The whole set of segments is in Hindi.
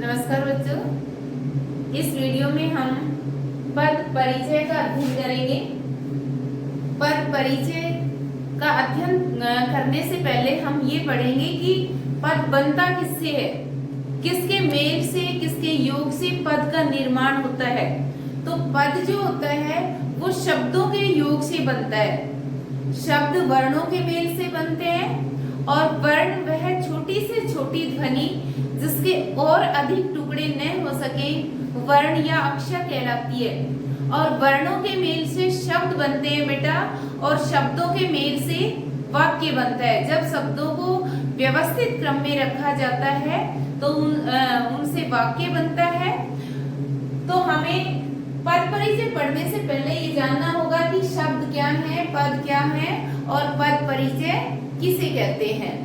नमस्कार बच्चों, इस वीडियो में हम पद परिचय का अध्ययन करेंगे। पद परिचय का अध्ययन करने से पहले हम ये पढ़ेंगे कि पद बनता किससे है, किसके मेल से, किसके योग से पद का निर्माण होता है। तो पद जो होता है वो शब्दों के योग से बनता है। शब्द वर्णों के मेल से बनते हैं और वर्ण वह छोटी से छोटी ध्वनि जिसके और अधिक टुकड़े न हो सके वर्ण या अक्षर कहलाती है। और वर्णों के मेल से शब्द बनते हैं बेटा, और शब्दों के मेल से वाक्य बनता है। जब शब्दों को व्यवस्थित क्रम में रखा जाता है तो उनसे वाक्य बनता है। तो हमें पद परिचय पढ़ने से पहले ये जानना होगा कि शब्द क्या है, पद क्या है और पद परिचय किसे कहते हैं।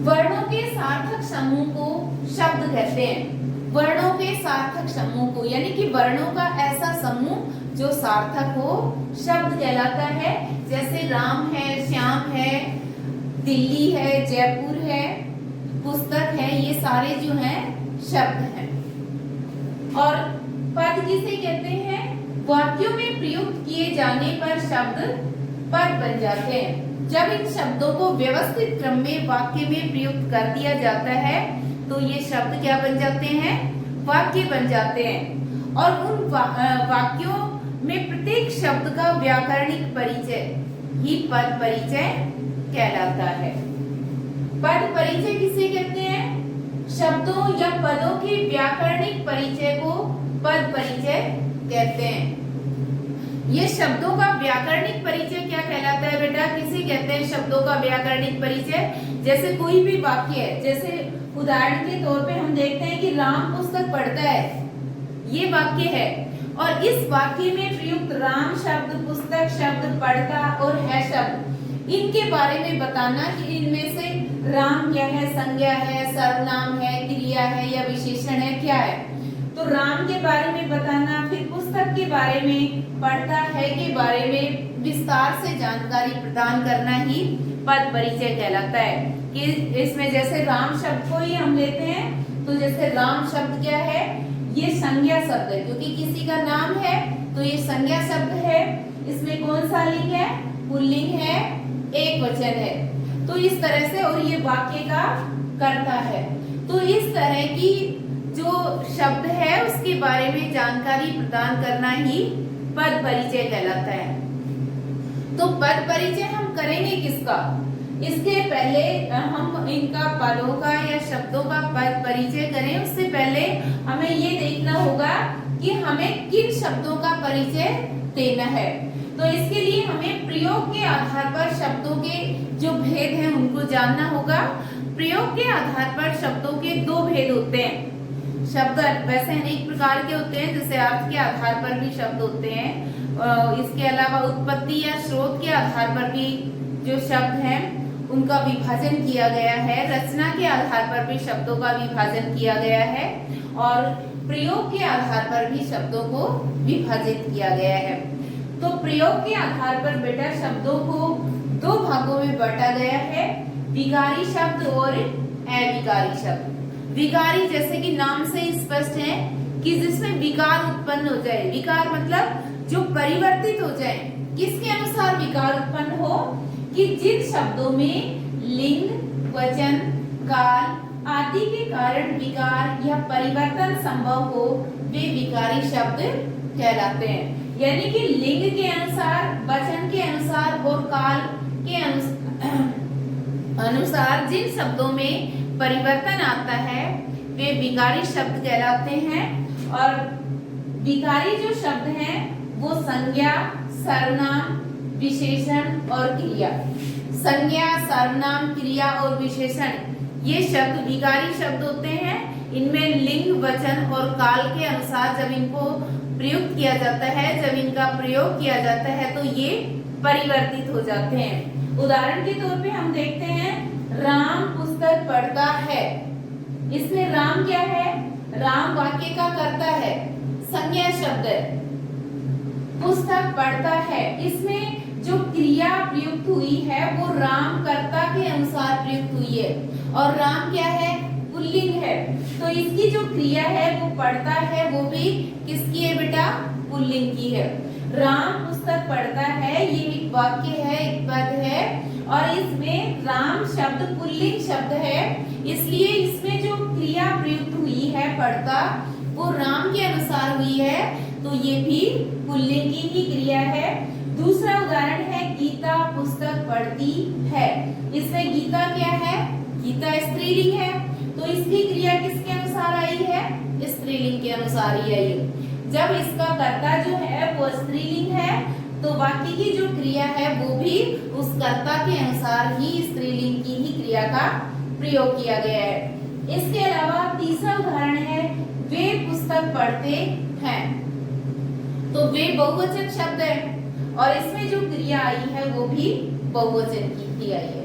वर्णों के सार्थक समूह को शब्द कहते हैं। वर्णों के सार्थक समूह को, यानी कि वर्णों का ऐसा समूह जो सार्थक हो, शब्द कहलाता है। जैसे राम है, श्याम है, दिल्ली है, जयपुर है, पुस्तक है, ये सारे जो हैं शब्द हैं। और पद किसे कहते हैं? वाक्यों में प्रयुक्त किए जाने पर शब्द पद बन जाते हैं। जब इन शब्दों को व्यवस्थित क्रम में वाक्य में प्रयुक्त कर दिया जाता है तो ये शब्द क्या बन जाते हैं? वाक्य बन जाते हैं। और उन वाक्यों में प्रत्येक शब्द का व्याकरणिक परिचय ही पद परिचय कहलाता है। पद परिचय किसे कहते हैं? शब्दों या पदों के व्याकरणिक परिचय को पद परिचय कहते हैं। ये शब्दों का व्याकरणिक परिचय क्या कहलाता है बेटा? किसे कहते हैं शब्दों का व्याकरणिक परिचय? जैसे कोई भी वाक्य है, जैसे उदाहरण के तौर पे हम देखते हैं कि राम पुस्तक पढ़ता है, ये वाक्य है। और इस वाक्य में प्रयुक्त राम शब्द, पुस्तक शब्द, पढ़ता और है शब्द, इनके बारे में बताना कि इनमें से राम क्या है, संज्ञा है, सर्वनाम है, क्रिया है या विशेषण है, क्या है। तो राम के बारे में बताना, फिर पुस्तक के बारे में, पढ़ता है के बारे में विस्तार से जानकारी प्रदान करना ही पद परिचय कहलाता है। कि इसमें जैसे राम शब्द को ही हम लेते हैं, तो जैसे राम शब्द क्या है? ये संज्ञा शब्द है, क्योंकि किसी का नाम है तो ये संज्ञा शब्द है। इसमें कौन सा लिंग है? पुल्लिंग है, एक वचन है। तो इस तरह से, और ये वाक्य का कर्ता है। तो इस तरह की जो शब्द है उसके बारे में जानकारी प्रदान करना ही पद परिचय कहलाता है। तो पद परिचय हम करेंगे किसका? इसके पहले हम इनका पदों का या शब्दों का पद परिचय करें, उससे पहले हमें ये देखना होगा कि हमें किन शब्दों का परिचय देना है। तो इसके लिए हमें प्रयोग के आधार पर शब्दों के जो भेद हैं उनको जानना होगा। प्रयोग के आधार पर शब्दों के दो भेद होते हैं। शब्द वैसे अनेक प्रकार के होते हैं, जैसे अर्थ के आधार पर भी शब्द होते हैं। इसके अलावा उत्पत्ति या स्रोत के आधार पर भी जो शब्द हैं उनका विभाजन किया गया है। रचना के आधार पर भी शब्दों का विभाजन किया गया है और प्रयोग के आधार पर भी शब्दों को विभाजित किया गया है। तो प्रयोग के आधार पर बेटा शब्दों को दो भागों में बांटा गया है, विकारी शब्द और अविकारी शब्द। विकारी जैसे कि नाम से स्पष्ट है कि जिसमें विकार उत्पन्न हो जाए। विकार मतलब जो परिवर्तित हो जाए। किसके अनुसार विकार उत्पन्न हो? कि जिन शब्दों में लिंग, वचन, काल आदि के कारण विकार या परिवर्तन संभव हो, वे विकारी शब्द कहलाते हैं। यानी कि लिंग के अनुसार, वचन के अनुसार और काल के अनुसार जिन शब्दों में परिवर्तन आता है वे विकारी शब्द कहलाते हैं। और विकारी जो शब्द हैं वो संज्ञा, सर्वनाम, विशेषण और क्रिया। संज्ञा, सर्वनाम, क्रिया और विशेषण ये शब्द विकारी शब्द होते हैं। इनमें लिंग, वचन और काल के अनुसार जब इनको प्रयुक्त किया जाता है, जब इनका प्रयोग किया जाता है तो ये परिवर्तित हो जाते हैं। उदाहरण के तौर पे हम देखते हैं राम पुस्तक पढ़ता है। इसमें राम क्या है? राम वाक्य का कर्ता है, संज्ञा शब्द है। पुस्तक पढ़ता है, इसमें जो क्रिया प्रयुक्त हुई है वो राम कर्ता के अनुसार प्रयुक्त हुई है। और राम क्या है? पुल्लिंग है, तो इसकी जो क्रिया है वो पढ़ता है वो भी किसकी है बेटा, पुल्लिंग की है। राम पुस्तक पढ़ता है, ये एक वाक्य है, एक पद है, और इसमें राम शब्द पुल्लिंग शब्द है, इसलिए इसमें जो क्रिया प्रयुक्त हुई है पढ़ता, वो राम के अनुसार हुई है, तो ये भी पुल्लिंग की ही क्रिया है। दूसरा उदाहरण है गीता पुस्तक पढ़ती है, इसमें गीता क्या है, गीता स्त्रीलिंग है, तो इसकी क्रिया किसके अनुसार आई है, स्त्रीलिंग के अनुसार ही आई है। जब इसका कर्ता जो है वो स्त्रीलिंग है, तो वाक्य की जो क्रिया है वो भी उस कर्ता के अनुसार ही स्त्रीलिंग की ही क्रिया का प्रयोग किया गया है। इसके अलावा तीसरा उदाहरण है वे पुस्तक पढ़ते हैं, तो वे बहुवचन शब्द है, और इसमें जो क्रिया आई है वो भी बहुवचन की ही आई है।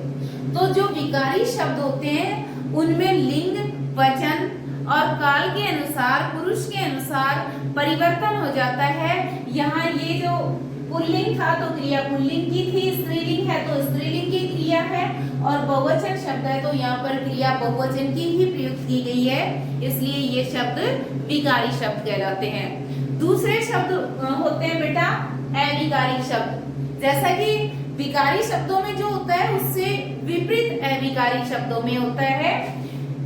तो जो विकारी शब्द होते हैं उनमें लिंग, वचन और काल के अनुसार, पुरुष के अनुसार परिवर्तन हो जाता है। यहाँ ये जो पुल्लिंग था तो क्रिया पुल्लिंग की थी, स्त्रीलिंग है तो स्त्रीलिंग की क्रिया है, और बहुवचन शब्द है तो यहाँ पर क्रिया बहुवचन की ही प्रयुक्त की गई है, इसलिए ये शब्द विकारी शब्द कहलाते हैं। दूसरे शब्द होते हैं बेटा अविकारी शब्द, जैसा कि विकारी शब्दों में जो होता है उससे विपरीत अविकारी शब्दों में होता है।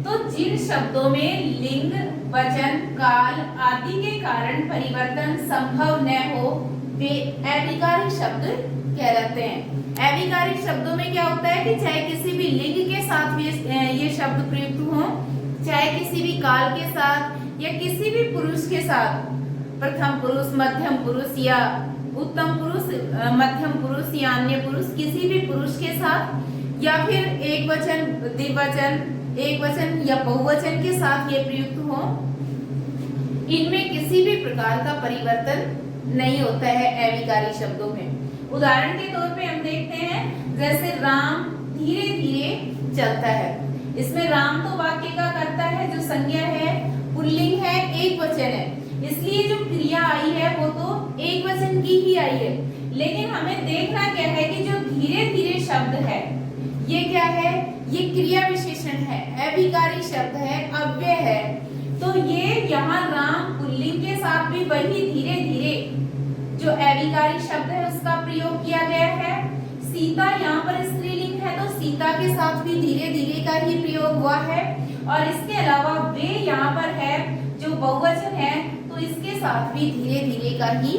तो जिन शब्दों में लिंग, वचन, काल आदि के कारण परिवर्तन संभव न हो वे अविकारी शब्द कहलाते हैं। अविकारी शब्दों में क्या होता है कि चाहे किसी भी लिंग के साथ ये शब्द प्रयुक्त हो, चाहे किसी भी काल के साथ या किसी भी पुरुष के साथ, प्रथम पुरुष, मध्यम पुरुष या उत्तम पुरुष, मध्यम पुरुष या अन्य पुरुष, किसी भी पुरुष के साथ, या फिर एक वचन, द्विवचन, एक वचन या बहुवचन के साथ ये प्रयुक्त हो, इनमें किसी भी प्रकार का परिवर्तन नहीं होता है अविकारी शब्दों में। उदाहरण के तौर पे हम देखते हैं जैसे राम धीरे धीरे चलता है, इसमें राम तो वाक्य का कर्ता है, जो संज्ञा है पुल्लिंग है, एक वचन है, इसलिए जो क्रिया आई है वो तो एक वचन की ही आई है। लेकिन हमें देखना क्या है कि जो धीरे धीरे शब्द है ये क्या है, ये क्रिया विशेषण है, अविकारी शब्द है, अव्यय है, तो ये यहाँ राम पुल्लिंग के साथ भी वही धीरे धीरे जो अविकारी शब्द है उसका प्रयोग किया गया है। सीता यहाँ पर स्त्रीलिंग है तो सीता के साथ भी धीरे धीरे का ही प्रयोग हुआ है, और इसके अलावा वे यहाँ पर है जो बहुवचन है तो इसके साथ भी धीरे धीरे का ही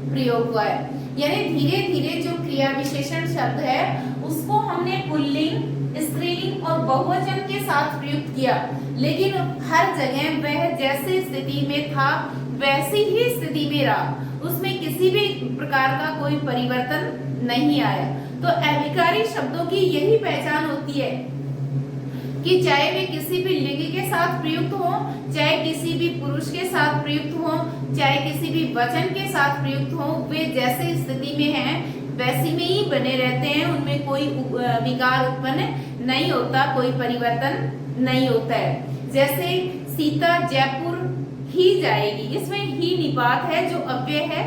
प्रयोग हुआ है। यानी धीरे धीरे जो क्रिया विशेषण शब्द है उसको हमने पुल्लिंग, स्त्रीलिंग और बहुवचन के साथ प्रयुक्त किया, लेकिन हर जगह वह जैसे स्थिति में था वैसी ही स्थिति में रहा, उसमें किसी भी प्रकार का कोई परिवर्तन नहीं आया। तो अविकारी शब्दों की यही पहचान होती है कि चाहे वे किसी भी लिंग के साथ प्रयुक्त हो, चाहे किसी भी पुरुष के साथ प्रयुक्त हो, चाहे किसी भी वचन के साथ प्रयुक्त हो, वे जैसे स्थिति में हैं वैसी में ही बने रहते हैं, उनमें कोई विकार उत्पन्न नहीं होता, कोई परिवर्तन नहीं होता है। जैसे सीता जयपुर ही जाएगी, इसमें ही निपात है जो अव्यय है,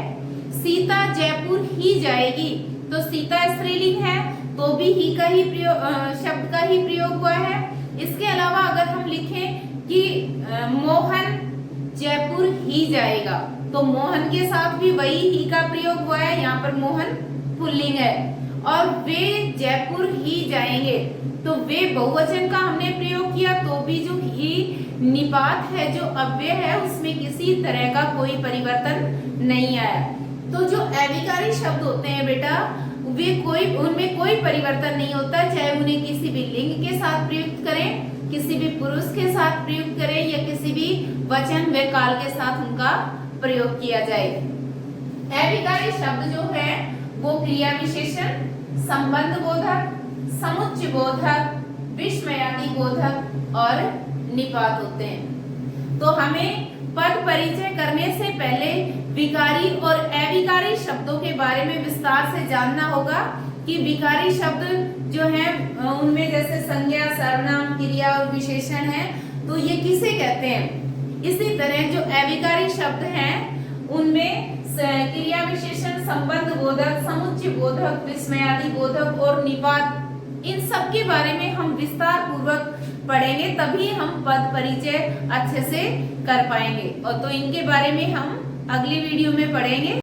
सीता जयपुर ही जाएगी, तो सीता स्त्रीलिंग है तो भी ही का ही शब्द का ही प्रयोग हुआ है। इसके अलावा अगर हम लिखें कि मोहन जयपुर ही जाएगा, तो मोहन के साथ भी वही ही का प्रयोग हुआ है, यहाँ पर मोहन पुल्लिंग है, और वे जयपुर ही जाएंगे तो वे बहुवचन का हमने प्रयोग किया, तो भी जो ही निपात है जो अव्यय है उसमें किसी तरह का कोई परिवर्तन नहीं आया। तो जो अविकारी शब्द होते हैं बेटा वे उनमें कोई परिवर्तन नहीं होता, चाहे उन्हें किसी भी लिंग के साथ प्रयुक्त करें, किसी भी पुरुष के साथ प्रयुक्त करें या किसी भी वचन व काल के साथ उनका प्रयोग किया जाए। अविकारी शब्द जो है वो क्रिया विशेषण, संबंध बोधक, समुच्चय बोधक, विस्मयादि बोधक और निपात होते हैं। तो हमें पद परिचय करने से पहले विकारी और अविकारी शब्दों के बारे में विस्तार से जानना होगा कि विकारी शब्द जो हैं उनमें जैसे संज्ञा, सर्वनाम, क्रिया और विशेषण है, तो ये किसे कहते हैं। इसी तरह जो अविकारी शब्द हैं उनमें क्रिया विशेषण, संबंध बोधक, समुच्चय बोधक, विस्मयादि बोधक और निपात, इन सब के बारे में हम विस्तार पूर्वक पढ़ेंगे तभी हम पद परिचय अच्छे से कर पाएंगे। और तो इनके बारे में हम अगली वीडियो में पढ़ेंगे।